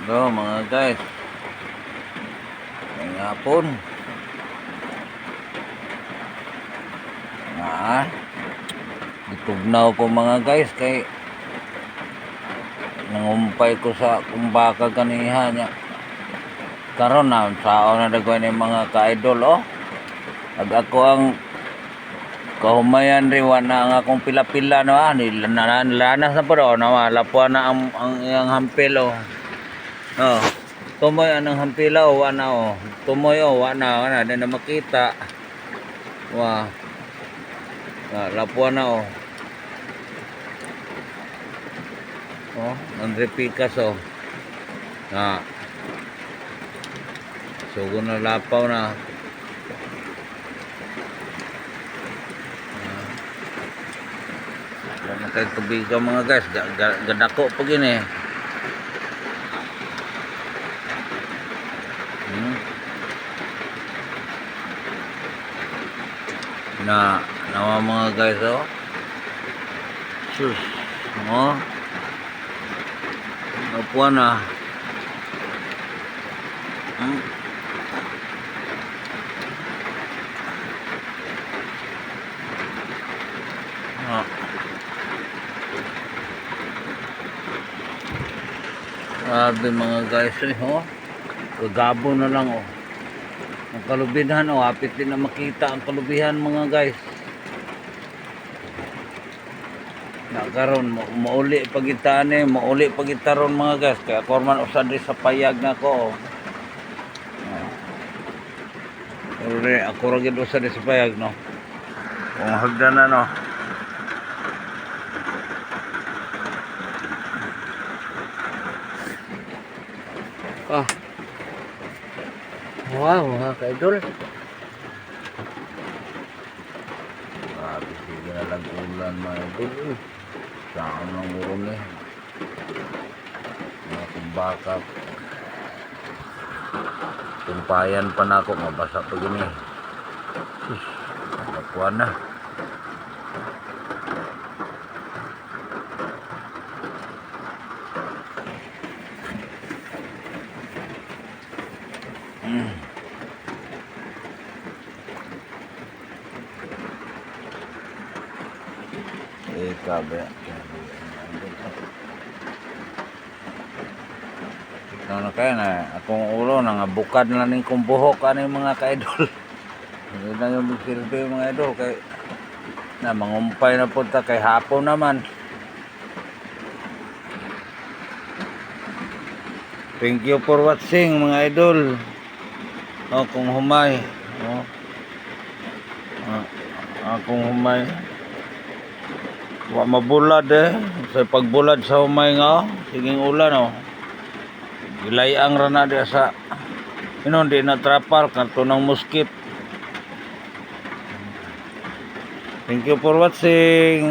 Hello mga guys, ngayong hapon na itugnaw ko mga guys kay nangumpay ko sa kumbaka kaniha nya karon na sao na dagway ni mga ka-idol ag ako ang kahumayan rin na ang akong pila-pila no lanas na po na lapuan na ang iyang hampil tumoy anang hampila wana tumoy wana din na makita lapuan na nandrepikas sugo na lapaw na kay tubig ka mga guys gadako po gini nawa mga guys sus napuan na grabe mga guys gagabo na lang ang kalubihan hapit din na makita ang kalubihan mga guys nakaroon mauli pagitaan mauli pagitaron mga guys kaya ako man usad sa payag na ko ako rin usad sa payag kung hagdanan wow mga ka-idol grabe sige na lang ulan mga idol saan ang uron mga kumbaka tumpayan pa na ako mabasa pa gini nakuha na kabe na kaya na akong ulo bukad na ning kong buhok mga ka-idol hindi na yung silbi mga idol kay na mangumpay na punta kay hapon naman. Thank you for watching mga idol kung humay akong humay mabulad sa pagbulad sa humay siging ulan gilayang ra na dia sa di na trapal kanto ng muskit. Thank you for watching.